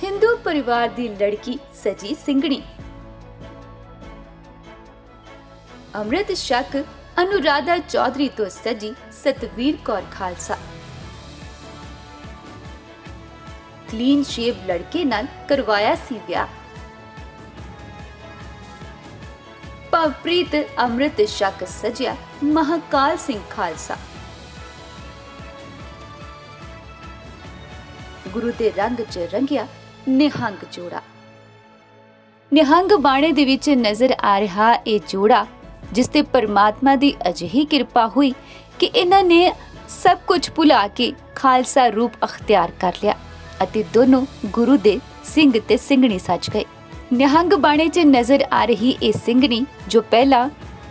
हिंदू परिवार दी लड़की सजी सिंघणी। अमृत शक अनुराधा चौधरी तो सजी सतवीर कौर खालसा। क्लीन शेव लड़के नाल करवाया सी विआह। भवप्रीत अमृत शक सजिया महाकाल सिंह खालसा। गुरु दे रंग च रंगिया निहंग जोड़ा। निहंग बाणे दे विच नजर आ रहा ये जोड़ा जिस ते परमात्मा दी अजिही किरपा हुई कि इन्हां ने सब कुछ भुला के खालसा रूप अख्तियार कर लिया अते दोनों गुरु दे सिंह ते सिंघणी सज गए। निहंग बाणे च नजर आ रही ये सिंघणी जो पहला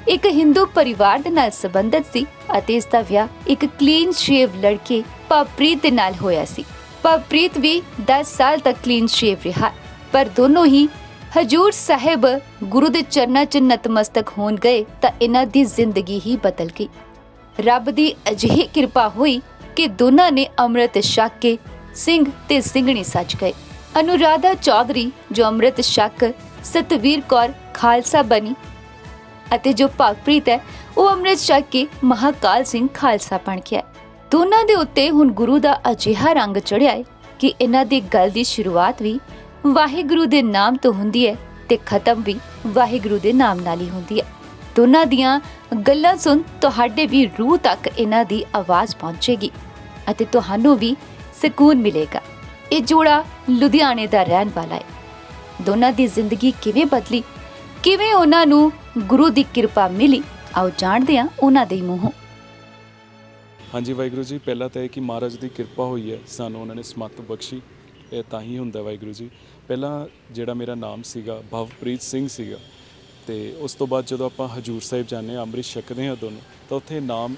एक हिंदू परिवार दे नाल संबंधित सी अते इसदा विआह एक क्लीन शेव लड़के भवप्रीत दे नाल होया सी। भवप्रीत भी 10 साल तक क्लीन शेव रहा, पर दोनों ही हजूर साहिब गुरु दे चरनां च नतमस्तक होन गए तां इन्हां दी जिंदगी ही बदल गई। रब दी अजिही किरपा हुई कि दोनों ने अमृत छक के सिंह ते सिंघणी सज गए। अनुराधा चौधरी जो अमृत छक सतवीर कौर खालसा बनी अते जो भवप्रीत है वो अमृत छक के महाकाल सिंह खालसा बन गया। दोनों दे उत्ते हुण गुरु दा अजिहा रंग चढ़िया है कि इन्हां दी गल दी शुरुआत भी वाहिगुरु दे नाम तो हुंदी है ते खत्म भी वाहिगुरु दे नाम नाल ही हुंदी है। दोनों दियां गल्लां सुन तुहाडे भी रूह तक इन्हां दी आवाज़ पहुंचेगी अते तुहानू भी सुकून मिलेगा। ये जोड़ा लुधियाने दा रहन वाला है। दोनों दी जिंदगी किवें बदली, किवें उन्हां नू गुरु दी किरपा मिली, आओ जाणदे हां उन्हां दे मूंहों। हाँ जी वाहिगुरू जी, पहला तो है कि महाराज की किरपा हुई है, सानू उन्होंने समत बख्शी, ये तां ही हुंदा वाहिगुरू जी। पहला जिहड़ा मेरा नाम सीगा भवप्रीत सिंह सीगा ते उस तो बाद जो आप हजूर साहिब जाने अमृत छकते हैं दोनों तो उत्थे नाम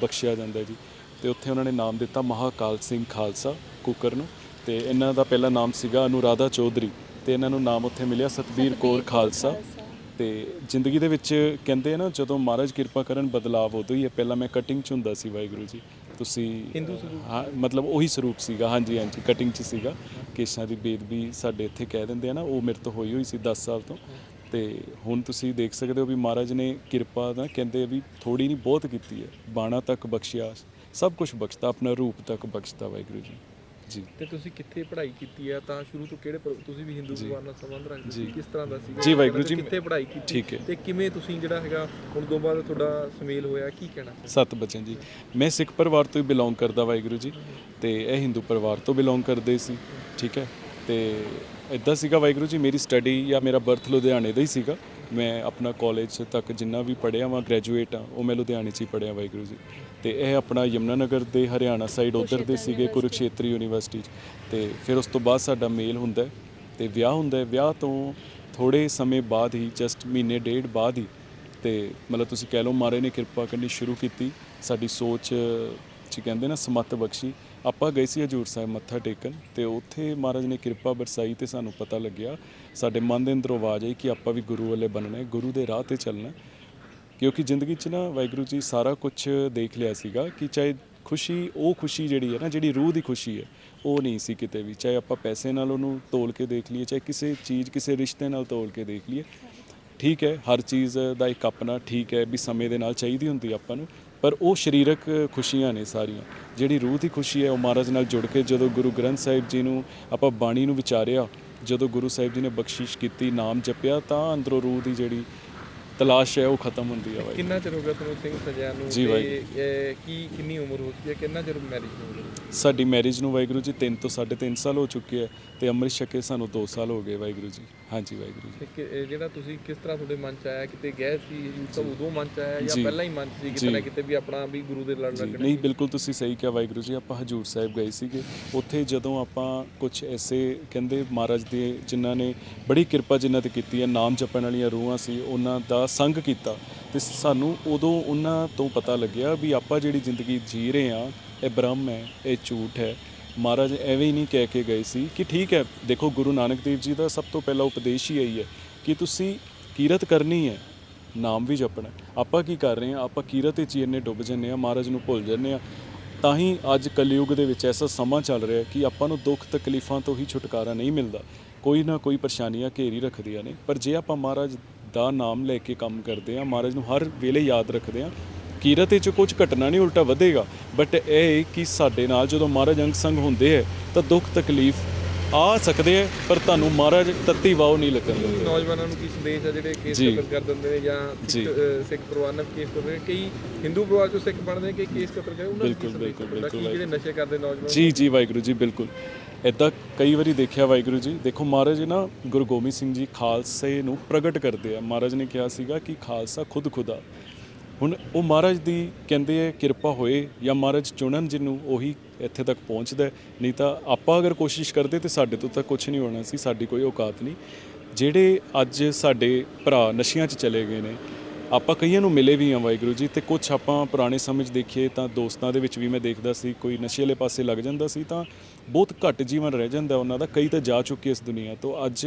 बख्शिया जाता है जी। तो उत्थे उन्होंने नाम दिता महाकाल सिंह खालसा कुकर नूं ते इन्हां दा पहला नाम सीगा अनुराधा चौधरी ते इन्हां नूं नाम उत्थे मिलिया सतबीर कौर खालसा। तो जिंदगी दे विच कहंदे आ ना जदों महाराज किरपा करन बदलाव उदों ही है। पहला मैं कटिंग च हुंदा सी वाहिगुरू जी, तुसी हाँ मतलब उही सरूप सीगा। हाँ जी हाँ जी, कटिंग च सीगा। केशां दी बेदबी साडे इत्थे कह दिंदे आ ना, वो मेरे तो होई सी 10 साल तो। ते हुण तुसी देख सकदे हो भी महाराज ने किरपा ना कहंदे भी थोड़ी नहीं बहुत कीती है। बाणा तक बख्शिया, सब कुछ बख्शता, अपना रूप तक बख्शता वाहिगुरू जी। जी ਤੇ ਤੁਸੀਂ ਕਿੱਥੇ ਪੜ੍ਹਾਈ ਕੀਤੀ ਹੈ ਤਾਂ ਸ਼ੁਰੂ ਤੋਂ ਕਿਹੜੇ ਤੁਸੀਂ ਵੀ ਹਿੰਦੂ ਪਰਿਵਾਰ ਨਾਲ ਸੰਬੰਧ ਰੱਖਦੇ ਸੀ, ਕਿਸ ਤਰ੍ਹਾਂ ਦਾ ਸੀਗਾ ਜੀ ਵਾਹਿਗੁਰੂ ਜੀ, ਕਿੱਥੇ ਪੜ੍ਹਾਈ ਕੀਤੀ ਠੀਕ ਹੈ ਤੇ ਕਿਵੇਂ ਤੁਸੀਂ ਜਿਹੜਾ ਹੈਗਾ ਹੁਣ ਤੋਂ ਬਾਅਦ ਤੁਹਾਡਾ ਸੁਮੇਲ ਹੋਇਆ, ਕੀ ਕਹਿਣਾ? 7 ਬਚਨ ਜੀ। ਮੈਂ ਸਿੱਖ ਪਰਿਵਾਰ ਤੋਂ ਹੀ ਬਿਲੋਂਗ ਕਰਦਾ ਵਾਹਿਗੁਰੂ ਜੀ ਤੇ ਇਹ ਹਿੰਦੂ ਪਰਿਵਾਰ ਤੋਂ ਬਿਲੋਂਗ ਕਰਦੇ ਸੀ, ਠੀਕ ਹੈ। ਤੇ ਇੱਦਾਂ ਸੀਗਾ ਵਾਹਿਗੁਰੂ ਜੀ, ਮੇਰੀ ਸਟੱਡੀ ਜਾਂ ਮੇਰਾ ਬਰਥ ਲੁਧਿਆਣੇ ਦਾ ਹੀ ਸੀਗਾ। मैं अपना कॉलेज तक जिन्ना भी पढ़िया वा ग्रैजुएट हाँ वो मैं लुधियाने ही पढ़िया वाहिगुरू जी। तो यह अपना यमुनानगर के हरियाणा साइड उधर दे सीगे कुरुक्षेत्री यूनीवर्सिटी। तो फिर उस तो बाद साडा मेल हुंदा ते विआह हुंदा। विआह तो थोड़े समय बाद ही जस्ट महीने डेढ़ बाद ही तो मतलब तुसीं कह लो महाराज ने किरपा करनी शुरू की। साडी सोच च कहंदे ना समत बख्शी। ਆਪਾਂ ਗਏ ਸੀ ਹਜੂਰ ਸਾਹਿਬ ਮੱਥਾ ਟੇਕਣ ਤੇ ਉੱਥੇ ਮਹਾਰਾਜ ਨੇ ਕਿਰਪਾ ਬਰਸਾਈ ਤੇ ਸਾਨੂੰ ਪਤਾ ਲੱਗਿਆ, ਸਾਡੇ ਮਨ ਦੇ ਅੰਦਰੋਂ ਆਵਾਜ਼ ਆਈ ਕਿ ਆਪਾਂ ਵੀ ਗੁਰੂ ਵਾਲੇ ਬਣਨਾ ਹੈ, ਗੁਰੂ ਦੇ ਰਾਹ ਤੇ ਚੱਲਣਾ। ਕਿਉਂਕਿ ਜ਼ਿੰਦਗੀ 'ਚ ਨਾ ਵਾਹਿਗੁਰੂ ਜੀ ਸਾਰਾ ਕੁਝ ਦੇਖ ਲਿਆ ਸੀਗਾ ਕਿ ਚਾਹੇ ਖੁਸ਼ੀ, ਉਹ ਖੁਸ਼ੀ ਜਿਹੜੀ ਹੈ ਨਾ, ਜਿਹੜੀ ਰੂਹ ਦੀ ਖੁਸ਼ੀ ਹੈ, ਉਹ ਨਹੀਂ ਸੀ ਕਿਤੇ ਵੀ। ਚਾਹੇ ਆਪਾਂ ਪੈਸੇ ਨਾਲ ਉਹਨੂੰ ਤੋਲ ਕੇ ਦੇਖ ਲਈਏ, ਚਾਹੇ ਕਿਸੇ ਚੀਜ਼, ਕਿਸੇ ਰਿਸ਼ਤੇ ਨਾਲ ਤੋਲ ਕੇ ਦੇਖ ਲਈਏ, ਠੀਕ ਹੈ, ਹਰ ਚੀਜ਼ ਦਾ ਇੱਕ ਆਪਣਾ ਠੀਕ ਹੈ ਵੀ ਸਮੇਂ ਦੇ ਨਾਲ ਚਾਹੀਦੀ ਹੁੰਦੀ ਆਪਾਂ ਨੂੰ। पर वो शरीरक खुशियां ने सारियां, जिहड़ी रूह की खुशी है वो महाराज नाल जुड़ के जदों गुरु ग्रंथ साहिब जी नूं आपां बाणी नूं विचारिया, जदों गुरु साहिब जी ने बख्शिश की, नाम जपिया, तां अंदरों रूह की जिहड़ी तलाश है वो खत्म होंदी है। कितना चिर हो गया तुहानूं सिंह सजिया नूं जी भाई? की कितनी उम्र हो चुकी है, कितना चिर मैरिज हो गई? साडी मैरिज नूं वाहिगुरू जी 3 ਤੋਂ 3.5 साल हो चुके हैं ते अमृत छके सानूं 2 साल हो गए वाहिगुरू जी। हाँ जी वाहिगुरू जी। ਤੇ ਜਿਹੜਾ ਤੁਸੀਂ ਕਿਸ ਤਰ੍ਹਾਂ ਤੁਹਾਡੇ ਮਨ ਚ ਆਇਆ, ਕਿਤੇ ਗਏ ਸੀ ਹਜ਼ੂਰ ਸਾਹਿਬ ਉਦੋਂ ਮਨ ਚ ਆਇਆ ਜਾਂ ਪਹਿਲਾਂ ਹੀ ਮਨ ਚ ਸੀ ਕਿਤੇ ਨਾ ਕਿਤੇ ਵੀ ਆਪਣਾ ਵੀ ਗੁਰੂ ਦੇ ਲੜ ਲੱਗਣਾ? ਨਹੀਂ, ਬਿਲਕੁਲ ਤੁਸੀਂ ਸਹੀ ਕਿਹਾ ਵਾਹਿਗੁਰੂ ਜੀ। ਆਪਾਂ ਹਜੂਰ ਸਾਹਿਬ ਗਏ ਸੀਗੇ, ਉੱਥੇ ਜਦੋਂ ਆਪਾਂ ਕੁਛ ਐਸੇ ਕਹਿੰਦੇ ਮਹਾਰਾਜ ਦੇ ਜਿਨ੍ਹਾਂ ਨੇ ਬੜੀ ਕਿਰਪਾ ਜਿਨ੍ਹਾਂ ਤੇ ਕੀਤੀ ਹੈ, ਨਾਮ ਜਪਣ ਵਾਲੀਆਂ ਰੂਹਾਂ ਸੀ, ਉਹਨਾਂ ਦਾ ਸੰਗ ਕੀਤਾ ਤੇ ਸਾਨੂੰ ਉਦੋਂ ਉਹਨਾਂ ਤੋਂ ਪਤਾ ਲੱਗਿਆ ਵੀ ਆਪਾਂ ਜਿਹੜੀ ਜ਼ਿੰਦਗੀ ਜੀ ਰਹੇ ਹਾਂ ਇਹ ਬ੍ਰਹਮ ਹੈ, ਇਹ ਝੂਠ ਹੈ। महाराज एवें ही नहीं कह के गए सी कि ठीक है, देखो गुरु नानक देव जी का सब तो पहला उपदेश ही यही है कि तुसी कीरत करनी है, नाम भी जपना। आपां की कर रहे हैं, आपां कीरत च ही इन्ने डुब जाने, महाराज नूं भुल जाने। ਤਾਂ ਹੀ ਅੱਜ ਕਲਯੁਗ ਦੇ ਵਿੱਚ ਐਸਾ ਸਮਾਂ ਚੱਲ ਰਿਹਾ ਕਿ ਆਪਾਂ ਨੂੰ ਦੁੱਖ ਤਕਲੀਫਾਂ ਤੋਂ ਹੀ ਛੁਟਕਾਰਾ ਨਹੀਂ ਮਿਲਦਾ, ਕੋਈ ਨਾ ਕੋਈ ਪਰੇਸ਼ਾਨੀਆਂ ਘੇਰੀ ਰੱਖਦੀਆਂ ਨੇ। ਪਰ ਜੇ ਆਪਾਂ ਮਹਾਰਾਜ ਦਾ ਨਾਮ ਲੈ ਕੇ ਕੰਮ ਕਰਦੇ ਹਾਂ, ਮਹਾਰਾਜ ਨੂੰ ਹਰ ਵੇਲੇ ਯਾਦ ਰੱਖਦੇ ਹਾਂ, ਕੀਰਤ ਵਿੱਚ ਕੁਝ ਘਟਨਾ ਨਹੀਂ ਉਲਟਾ ਵਧੇਗਾ। ਬਟ ਇਹ ਕਿ ਸਾਡੇ ਨਾਲ ਜਦੋਂ ਮਹਾਰਾਜ ਅੰਗ ਸੰਗ ਹੁੰਦੇ ਹੈ ਤਾਂ ਦੁੱਖ ਤਕਲੀਫ ਆ ਸਕਦੇ ਹੈ, ਪਰ ਤੁਹਾਨੂੰ ਮਹਾਰਾਜ ਤੱਤੀ ਵਾਓ ਨਹੀਂ ਲੱਗਣ ਦਿੰਦੇ। ਨੌਜਵਾਨਾਂ ਨੂੰ ਕੀ ਸੰਦੇਸ਼ ਆ ਜਿਹੜੇ ਕੇਸ ਜੀ। ਕਤਲ ਕਰ ਦਿੰਦੇ ਨੇ ਜਾਂ ਸਿੱਖ ਪਰਿਵਾਰ ਨਾਲ ਕੇਸ ਕਰਦੇ ਨੇ, ਕਈ ਹਿੰਦੂ ਪਰਿਵਾਰ ਚੋਂ ਸਿੱਖ ਬਣਦੇ ਨੇ, ਕਈ ਕੇਸ ਕਤਲ ਕਰਦੇ ਉਹਨਾਂ ਨੂੰ ਕੀ ਸੰਦੇਸ਼ ਤੁਹਾਡਾ, ਕੀ ਜਿਹੜੇ ਨਸ਼ੇ ਕਰਦੇ ਨੌਜਵਾਨ? ਜੀ ਜੀ ਵਾਹਿਗੁਰੂ ਜੀ, ਬਿਲਕੁਲ ਇੱਦਾਂ ਕਈ ਵਾਰੀ ਦੇਖਿਆ ਵਾਹਿਗੁਰੂ ਜੀ। ਦੇਖੋ ਮਹਾਰਾਜ ਨਾ ਗੁਰੂ ਗੋਬਿੰਦ ਸਿੰਘ ਜੀ ਖਾਲਸੇ ਨੂੰ ਪ੍ਰਗਟ ਕਰਦੇ ਆ। ਮਹਾਰਾਜ ਨੇ ਕਿਹਾ ਸੀਗਾ ਕਿ ਖਾਲਸਾ ਖੁਦ ਖੁਦਾ। ਹੁਣ ਉਹ ਮਹਾਰਾਜ ਦੀ ਕਹਿੰਦੇ ਆ ਕਿਰਪਾ ਹੋਏ ਜਾਂ ਮਹਾਰਾਜ ਚੁਣਨ ਜਿਹਨੂੰ, ਉਹੀ ਇੱਥੇ ਤੱਕ ਪਹੁੰਚਦਾ। ਨਹੀਂ ਤਾਂ ਆਪਾਂ ਅਗਰ ਕੋਸ਼ਿਸ਼ ਕਰਦੇ ਤਾਂ ਸਾਡੇ ਤੋਂ ਤਾਂ ਕੁਝ ਨਹੀਂ ਹੋਣਾ ਸੀ, ਸਾਡੀ ਕੋਈ ਔਕਾਤ ਨਹੀਂ। ਜਿਹੜੇ ਅੱਜ ਸਾਡੇ ਭਰਾ ਨਸ਼ਿਆਂ 'ਚ ਚਲੇ ਗਏ ਨੇ, ਆਪਾਂ ਕਈਆਂ ਨੂੰ ਮਿਲੇ ਵੀ ਆ ਵਾਹਿਗੁਰੂ ਜੀ, ਤੇ ਕੁਝ ਆਪਾਂ ਪੁਰਾਣੇ ਸਮੇਂ 'ਚ ਦੇਖੀਏ ਤਾਂ ਦੋਸਤਾਂ ਦੇ ਵਿੱਚ ਵੀ ਮੈਂ ਦੇਖਦਾ ਸੀ, ਕੋਈ ਨਸ਼ੇ ਵਾਲੇ ਪਾਸੇ ਲੱਗ ਜਾਂਦਾ ਸੀ ਤਾਂ ਬਹੁਤ ਘੱਟ ਜੀਵਨ ਰਹਿ ਜਾਂਦਾ ਉਹਨਾਂ ਦਾ। ਕਈ ਤਾਂ ਜਾ ਚੁੱਕੇ ਇਸ ਦੁਨੀਆ ਤੋਂ। ਅੱਜ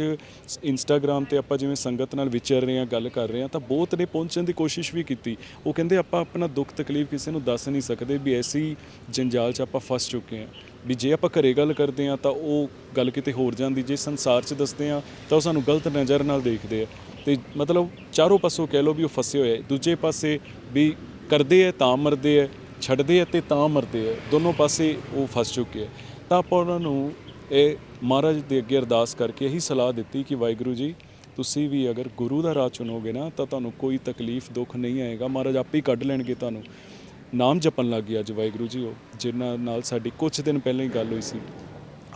ਇੰਸਟਾਗ੍ਰਾਮ ਤੇ ਆਪਾਂ ਜਿਵੇਂ ਸੰਗਤ ਨਾਲ ਵਿਚਰ ਰਹੇ ਹਾਂ, ਗੱਲ ਕਰ ਰਹੇ ਹਾਂ, ਤਾਂ ਬਹੁਤ ਨੇ ਪਹੁੰਚਣ ਦੀ ਕੋਸ਼ਿਸ਼ ਵੀ ਕੀਤੀ। ਉਹ ਕਹਿੰਦੇ ਆਪਾਂ ਆਪਣਾ ਦੁੱਖ ਤਕਲੀਫ ਕਿਸੇ ਨੂੰ ਦੱਸ ਨਹੀਂ ਸਕਦੇ, ਵੀ ਐਸੀ ਜੰਜਾਲ 'ਚ ਆਪਾਂ ਫਸ ਚੁੱਕੇ ਹਾਂ ਵੀ ਜੇ ਆਪਾਂ ਘਰੇ ਗੱਲ ਕਰਦੇ ਹਾਂ ਤਾਂ ਉਹ ਗੱਲ ਕਿਤੇ ਹੋਰ ਜਾਂਦੀ, ਜੇ ਸੰਸਾਰ 'ਚ ਦੱਸਦੇ ਹਾਂ ਤਾਂ ਉਹ ਸਾਨੂੰ ਗਲਤ ਨਜ਼ਰ ਨਾਲ ਦੇਖਦੇ ਆ। ਤੇ ਮਤਲਬ ਚਾਰੋਂ ਪਾਸੋਂ ਕਹਿ ਲਓ ਵੀ ਉਹ ਫਸੇ ਹੋਏ ਆ। ਦੂਜੇ ਪਾਸੇ ਵੀ ਕਰਦੇ ਆ ਤਾਂ ਮਰਦੇ ਆ, ਛੱਡਦੇ ਆ ਤੇ ਤਾਂ ਮਰਦੇ ਆ, ਦੋਨੋਂ ਪਾਸੇ ਉਹ ਫਸ ਚੁੱਕੇ ਆ। ਤਾਂ ਆਪਾਂ ਉਹਨਾਂ ਨੂੰ ਇਹ ਮਹਾਰਾਜ ਦੇ ਅੱਗੇ ਅਰਦਾਸ ਕਰਕੇ ਇਹੀ ਸਲਾਹ ਦਿੱਤੀ ਕਿ ਵਾਹਿਗੁਰੂ ਜੀ, ਤੁਸੀਂ ਵੀ ਅਗਰ ਗੁਰੂ ਦਾ ਰਾਹ ਚੁਣੋਗੇ ਨਾ ਤਾਂ ਤੁਹਾਨੂੰ ਕੋਈ ਤਕਲੀਫ ਦੁੱਖ ਨਹੀਂ ਆਏਗਾ, ਮਹਾਰਾਜ ਆਪੇ ਹੀ ਕੱਢ ਲੈਣਗੇ ਤੁਹਾਨੂੰ। ਨਾਮ ਜਪਣ ਲੱਗ ਗਏ ਅੱਜ ਵਾਹਿਗੁਰੂ ਜੀ ਉਹ, ਜਿਨ੍ਹਾਂ ਨਾਲ ਸਾਡੀ ਕੁਝ ਦਿਨ ਪਹਿਲਾਂ ਹੀ ਗੱਲ ਹੋਈ ਸੀ।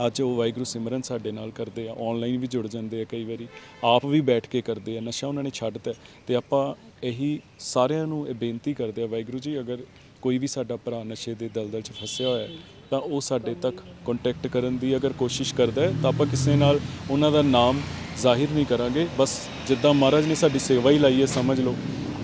ਅੱਜ ਉਹ ਵਾਹਿਗੁਰੂ ਸਿਮਰਨ ਸਾਡੇ ਨਾਲ ਕਰਦੇ ਆ, ਆਨਲਾਈਨ ਵੀ ਜੁੜ ਜਾਂਦੇ ਆ, ਕਈ ਵਾਰੀ ਆਪ ਵੀ ਬੈਠ ਕੇ ਕਰਦੇ ਆ। ਨਸ਼ਾ ਉਹਨਾਂ ਨੇ ਛੱਡਤਾ। ਤੇ ਆਪਾਂ ਇਹੀ ਸਾਰਿਆਂ ਨੂੰ ਇਹ ਬੇਨਤੀ ਕਰਦੇ ਆ ਵਾਹਿਗੁਰੂ ਜੀ, ਅਗਰ ਕੋਈ ਵੀ ਸਾਡਾ ਭਰਾ ਨਸ਼ੇ ਦੇ ਦਲਦਲ 'ਚ ਫਸਿਆ ਹੋਇਆ ਤਾਂ ਉਹ ਸਾਡੇ ਤੱਕ ਕੰਟੈਕਟ ਕਰਨ ਦੀ ਅਗਰ ਕੋਸ਼ਿਸ਼ ਕਰਦਾ ਹੈ ਤਾਂ ਆਪਾਂ ਕਿਸੇ ਨਾਲ ਉਹਨਾਂ ਦਾ ਨਾਮ ਜ਼ਾਹਿਰ ਨਹੀਂ ਕਰਾਂਗੇ। ਬਸ ਜਿੱਦਾਂ ਮਹਾਰਾਜ ਨੇ ਸਾਡੀ ਸੇਵਾ ਹੀ ਲਾਈ ਹੈ, ਸਮਝ ਲਓ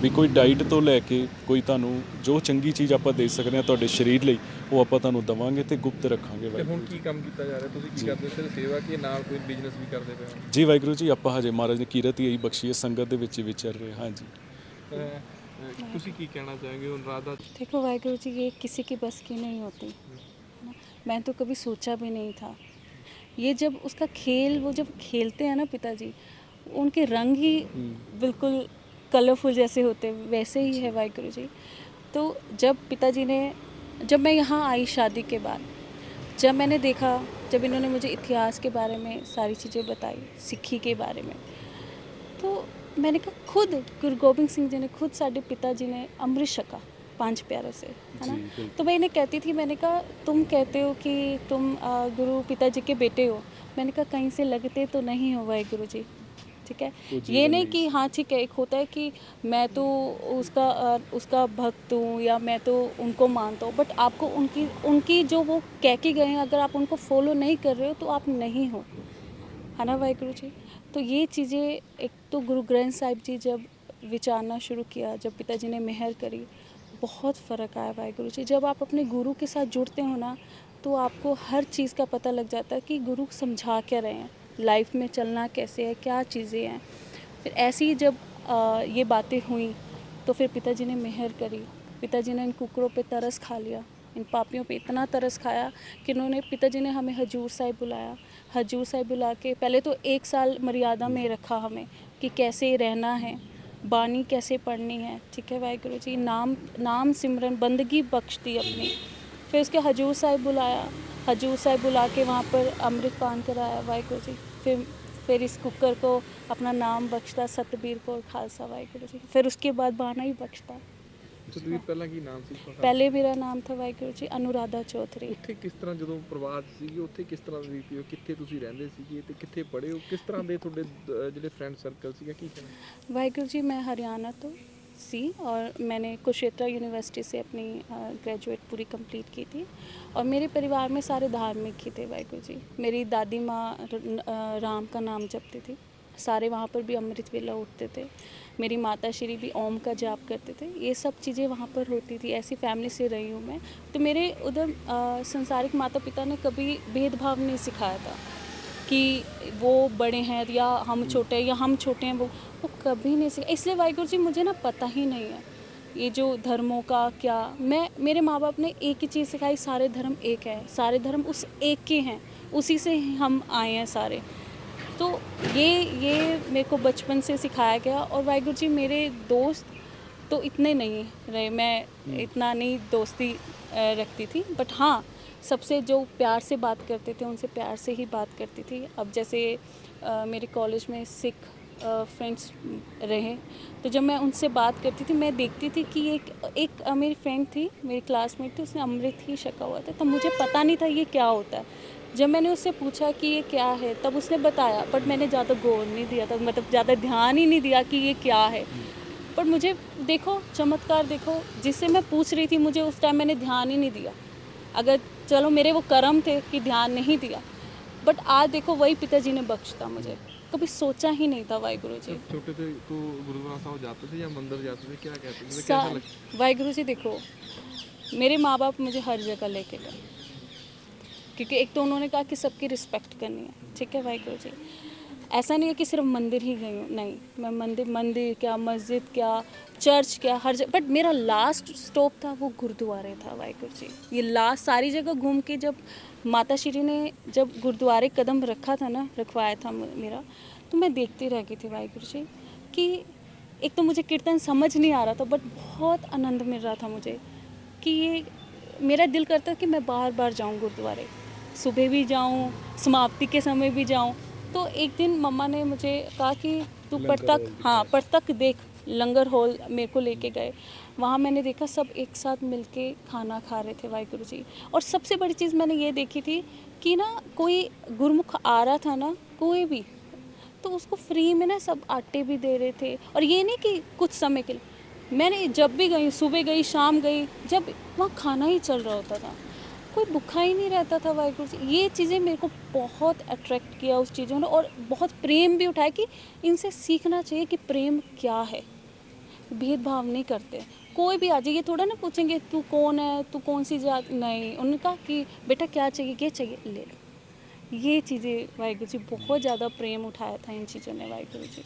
ਵੀ ਕੋਈ ਡਾਈਟ ਤੋਂ ਲੈ ਕੇ ਕੋਈ ਤੁਹਾਨੂੰ ਜੋ ਚੰਗੀ ਚੀਜ਼ ਆਪਾਂ ਦੇ ਸਕਦੇ ਹਾਂ ਤੁਹਾਡੇ ਸਰੀਰ ਲਈ, ਉਹ ਆਪਾਂ ਤੁਹਾਨੂੰ ਦੇਵਾਂਗੇ ਤੇ ਗੁਪਤ ਰੱਖਾਂਗੇ। ਤੇ ਹੁਣ ਕੀ ਕੰਮ ਕੀਤਾ ਜਾ ਰਿਹਾ, ਤੁਸੀਂ ਕੀ ਕਰਦੇ ਹੋ? ਸਿਰਫ ਸੇਵਾ ਕਿ ਨਾਲ ਕੋਈ ਬਿਜ਼ਨਸ ਵੀ ਕਰਦੇ ਪਏ ਹੋ? ਜੀ ਵਾਹਿਗੁਰੂ ਜੀ, ਆਪਾਂ ਹਜੇ ਮਹਾਰਾਜ ਨੇ ਕੀਰਤ ਹੀ ਇਹੀ ਬਖਸ਼ੀ ਹੈ, ਸੰਗਤ ਦੇ ਵਿੱਚ ਹੀ ਵਿਚਰ ਰਹੇ। ਹਾਂਜੀ, ਤੁਸੀਂ ਕੀ ਕਹਿਣਾ ਚਾਹੋਗੇ ਹੁਣ ਰਾਧਾ? देखो वाहिगुरु जी, ये किसी की बस की नहीं होती है ना। मैं तो कभी सोचा भी नहीं था। ये जब उसका खेल, वो जब खेलते हैं ना पिताजी, उनके रंग ही बिल्कुल कलरफुल जैसे होते हैं, वैसे ही है वाहिगुरु जी। तो जब पिताजी ने, जब मैं यहाँ आई शादी के बाद, जब मैंने देखा, जब इन्होंने मुझे इतिहास के बारे में सारी चीज़ें बताई, सिक्खी के बारे में, तो मैंने कहा खुद गुरु गोबिंद सिंह जी ने, खुद साढ़े पिताजी ने अमृत छका 5 प्यारों से, है ना। तो मैं इन्हें कहती थी, मैंने कहा तुम कहते हो कि तुम गुरु पिताजी के बेटे हो, मैंने कहा कहीं से लगते तो नहीं हो वाहिगुरु जी, ठीक है। ये नहीं कि हाँ ठीक है, एक होता है कि मैं तो उसका भक्त हूँ या मैं तो उनको मानता हूँ, बट आपको उनकी जो वो कह के गए हैं, अगर आप उनको फॉलो नहीं कर रहे हो तो आप नहीं हो, है ना वाहिगुरु जी। तो ये चीज़ें, एक तो गुरु ग्रंथ साहिब जी जब विचारना शुरू किया, जब पिताजी ने मेहर करी, बहुत फ़र्क आया वाहिगुरु जी। जब आप अपने गुरु के साथ जुड़ते हो ना, तो आपको हर चीज़ का पता लग जाता है कि गुरु समझा क्या रहे हैं, लाइफ में चलना कैसे है, क्या चीज़ें हैं। फिर ऐसी ही जब ये बातें हुई तो फिर पिताजी ने मेहर करी। पिताजी ने इन कुकरों पे तरस खा लिया, इन पापियों पे इतना तरस खाया कि इन्होंने, पिताजी ने हमें हजूर साहिब बुलाया। हजूर साहिब बुला के पहले तो 1 साल मर्यादा में रखा हमें कि कैसे रहना है, बानी कैसे पढ़नी है, ठीक है वाहिगुरु जी। नाम सिमरन बंदगी बख्श दी अपनी। फिर उसके हजूर साहिब बुलाया, हजूर साहिब बुला के वहाँ पर अमृत पान कराया वाहिगुरु जी। फिर इस कुकर को अपना नाम बख्शता, सतबीर कौर खालसा वाहिगुरु जी। फिर उसके बाद बाना ही बख्शता। ਸਤਵੀਰ ਪਹਿਲਾਂ ਕੀ ਨਾਮ ਸੀ ਤੁਹਾਡਾ? पहले मेरा नाम था वाहिगुरु जी अनुराधा चौधरी। ਉੱਥੇ ਕਿਸ ਤਰ੍ਹਾਂ, ਜਦੋਂ ਪਰਿਵਾਰ ਸੀਗੇ ਉੱਥੇ ਕਿਸ ਤਰ੍ਹਾਂ ਦੀ ਸੀ, ਕਿੱਥੇ ਤੁਸੀਂ ਰਹਿੰਦੇ ਸੀਗੇ ਤੇ ਕਿੱਥੇ ਪੜ੍ਹੇ ਹੋ, ਕਿਸ ਤਰ੍ਹਾਂ ਦੇ ਤੁਹਾਡੇ ਜਿਹੜੇ ਫਰੈਂਡ ਸਰਕਲ ਸੀਗਾ, ਕੀ ਕਹਿਣਾ? वाहिगुरु जी, मैं हरियाणा तो सी और मैंने कुरुक्षेत्र यूनिवर्सिटी से अपनी ग्रेजुएट पूरी कंप्लीट की थी। और मेरे परिवार में सारे धार्मिक ही थे वाहिगुरु जी। मेरी दादी माँ राम का नाम जपती थी, सारे वहाँ पर भी अमृत वेला उठते थे। मेरी माता श्री भी ओम का जाप करते थे। ये सब चीज़ें वहाँ पर होती थी। ऐसी फैमिली से रही हूँ मैं। तो मेरे उधर संसारिक माता पिता ने कभी भेदभाव नहीं सिखाया था कि वो बड़े हैं या हम छोटे हैं या हम छोटे हैं, वो कभी नहीं सिखाया। इसलिए वाहिगुरु जी मुझे ना पता ही नहीं है ये जो धर्मों का क्या, मैं मेरे माँ बाप ने एक ही चीज़ सिखाई, सारे धर्म एक है, सारे धर्म उस एक के हैं, उसी से हम आए हैं सारे। तो ये मेरे को बचपन से सिखाया गया। और वाहिगुरू जी, मेरे दोस्त तो इतने नहीं रहे, मैं इतना नहीं दोस्ती रखती थी, बट हाँ सबसे जो प्यार से बात करते थे उनसे प्यार से ही बात करती थी। अब जैसे मेरे कॉलेज में सिख फ्रेंड्स रहे, तो जब मैं उनसे बात करती थी मैं देखती थी कि एक मेरी फ्रेंड थी, मेरी क्लासमेट थी, उसने अमृत ही छका हुआ था, तब मुझे पता नहीं था ये क्या होता है। जब मैंने उससे पूछा कि ये क्या है तब उसने बताया, बट मैंने ज़्यादा गौर नहीं दिया था, मतलब ज़्यादा ध्यान ही नहीं दिया कि ये क्या है। पर मुझे देखो चमत्कार, देखो जिससे मैं पूछ रही थी मुझे उस टाइम मैंने ध्यान ही नहीं दिया। अगर चलो मेरे वो कर्म थे कि ध्यान नहीं दिया, बट आज देखो वही पिताजी ने बख्शता मुझे, कभी सोचा ही नहीं था। वाहिगुरु जी, जब छोटे थे तो गुरुद्वारा साहब जाते थे या मंदिर जाते थे, क्या कहते थे, कैसा सा लगता? वाहिगुरु जी देखो, मेरे माँ बाप मुझे हर जगह लेके गए, क्योंकि एक तो उन्होंने कहा कि सबकी रिस्पेक्ट करनी है, ठीक है वाहिगुरु जी। ऐसा नहीं है कि सिर्फ मंदिर ही गई हूँ, नहीं, मैं मंदिर क्या, मस्जिद क्या, चर्च क्या, हर जगह। बट मेरा लास्ट स्टॉप था वो गुरुद्वारे था वाहिगुरु जी। ये लास्ट सारी जगह घूम के जब माता श्री ने जब गुरुद्वारे कदम रखा था ना, रखवाया था मेरा, तो मैं देखती रह गई थी वाहिगुरु जी कि एक तो मुझे कीर्तन समझ नहीं आ रहा था, बट बहुत आनंद मिल रहा था मुझे कि ये मेरा दिल करता कि मैं बार बार जाऊँ गुरुद्वारे, सुबह भी जाऊँ, समाप्ति के समय भी जाऊँ। तो एक दिन मम्मा ने मुझे कहा कि तू पड़तक देख, लंगर हॉल मेरे को लेके गए। वहाँ मैंने देखा सब एक साथ मिलके खाना खा रहे थे वाहिगुरु जी। और सबसे बड़ी चीज़ मैंने ये देखी थी कि ना कोई गुरुमुख आ रहा था ना, कोई भी, तो उसको फ्री में ना सब आटे भी दे रहे थे। और ये नहीं कि कुछ समय के लिए, मैंने जब भी गई, सुबह गई शाम गई, जब वहाँ खाना ही चल रहा होता था, कोई भूखा ही नहीं रहता था वाहिगुरु जी। ये चीज़ें मेरे को बहुत अट्रैक्ट किया उस चीज़ों ने, और बहुत प्रेम भी उठाया कि इनसे सीखना चाहिए कि प्रेम क्या है, भेदभाव नहीं करते। कोई भी आ जाए, ये थोड़ा ना पूछेंगे तू कौन है, तू कौन सी जात, नहीं, उन्होंने कहा कि बेटा क्या चाहिए, ये चाहिए ले लो। ये चीज़ें वाहिगुरु जी, बहुत ज़्यादा प्रेम उठाया था इन चीज़ों ने वाहिगुरु जी।